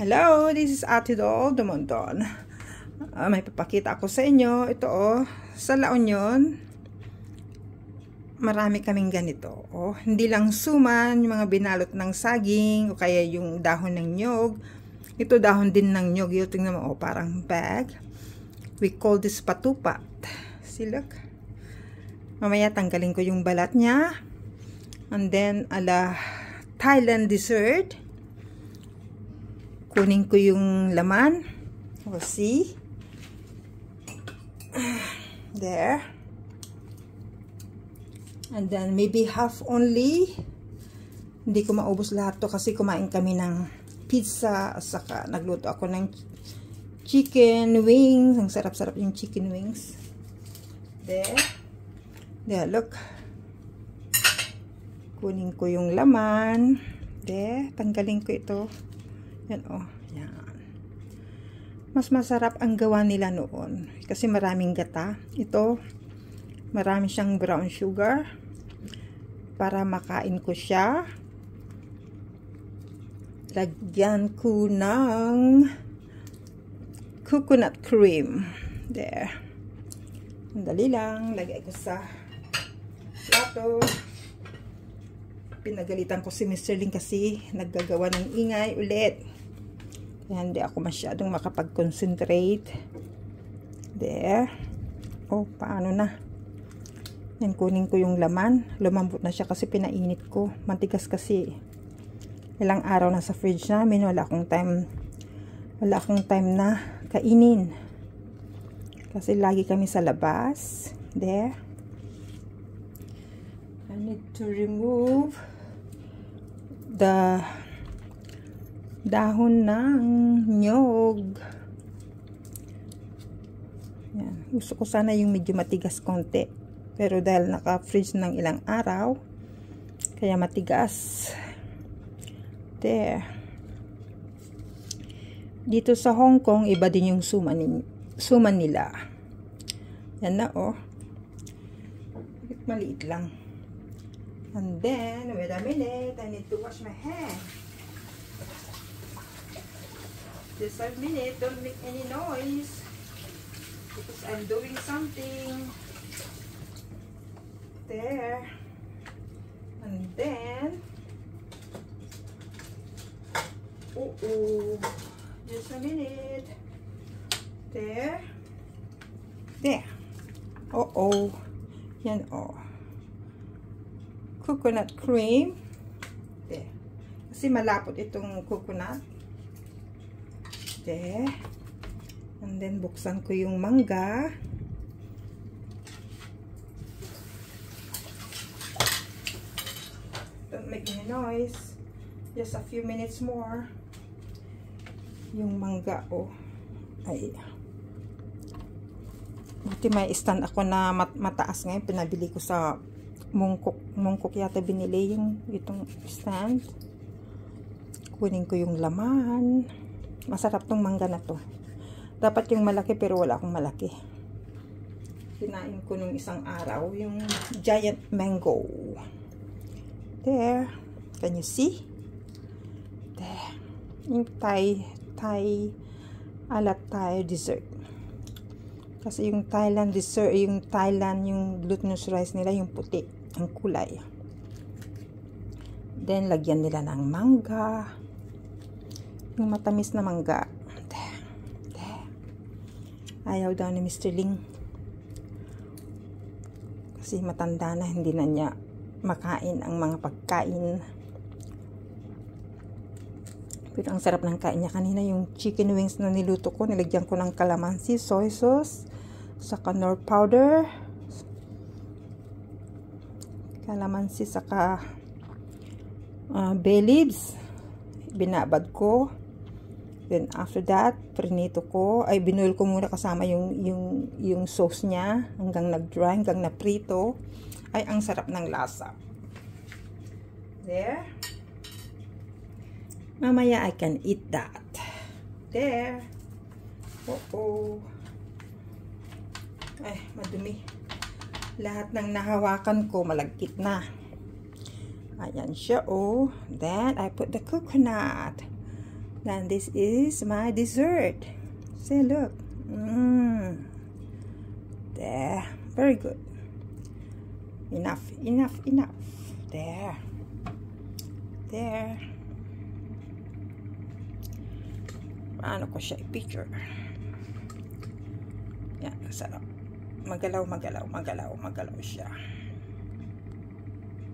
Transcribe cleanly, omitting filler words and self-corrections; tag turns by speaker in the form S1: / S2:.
S1: Hello, this is Ate Dol Dumondon. May papakita ako sa inyo. Ito sa La Union, marami kaming ganito. Hindi lang suman, yung mga binalot ng saging, o kaya yung dahon ng nyog. Ito dahon din ng nyog. Yung tingnan mo, parang bag. We call this patupat. See, look. Mamaya tanggalin ko yung balat niya. And then, ala Thailand dessert. Kunin ko yung laman. We'll see. There. And then maybe half only. Hindi ko maubos lahat to kasi kumain kami ng pizza. Saka nagluto ako ng chicken wings. Ang sarap-sarap yung chicken wings. There. There, look. Kunin ko yung laman. There. Tanggalin ko ito. Yan yan. Mas masarap ang gawa nila noon kasi maraming gata. Ito, marami siyang brown sugar para makain ko siya. Lagyan ko ng coconut cream. There. Dali lang, lagay ko sa plato. Pinagalitan ko si Mr. Ling kasi naggagawa ng ingay ulit. Kaya hindi ako masyadong makapag-concentrate. There. Paano na? Yan, kunin ko yung laman. Lumambot na siya kasi pinainit ko. Matigas kasi. Ilang araw na sa fridge namin. Wala akong time na kainin. Kasi lagi kami sa labas. There. I need to remove the dahon ng nyog. Yan. Gusto ko sana yung medyo matigas konti. Pero dahil naka-freeze ng ilang araw, kaya matigas. There. Dito sa Hong Kong, iba din yung suman nila. Yan na maliit lang. And then, wait a minute, I need to wash my hands. Just a minute, don't make any noise. Because I'm doing something. There. And then, just a minute. There. There. Yan coconut cream. There. Kasi malapot itong coconut. There. And then, buksan ko yung mangga. Don't make any noise. Just a few minutes more. Yung mangga, ay. Buti may stand ako na mataas ngayon. Pinabili ko sa mungkok yata binili itong stand. Kunin ko yung laman. Masarap tong mangga na to. Dapat yung malaki pero wala akong malaki. Kinain ko nung isang araw yung giant mango. There. Can you see? There. Yung Thai dessert. Kasi yung Thailand dessert, yung glutinous rice nila, yung puti, ang kulay. Then, lagyan nila ng mangga. Yung matamis na mangga. There. Ayaw daw ni Mr. Ling. Kasi matanda na, hindi na niya makain ang mga pagkain. Pero ang sarap ng kain niya kanina. Yung chicken wings na niluto ko, nilagyan ko ng calamansi, soy sauce, saka nor powder, calamansi, saka bay leaves. Binabad ko. Then after that, prinito ko. Ay, binuil ko muna kasama yung sauce niya hanggang nag-dry, hanggang naprito. Ay, ang sarap ng lasa. There. Mamaya I can eat that. There. Ay, madumi. Lahat ng nahawakan ko malagkit na. Ayan siya, Then I put the coconut. Then this is my dessert. See, look. There. Very good. Enough. There. Paano ko siya i-picture? Yan, sarap. Magalaw siya.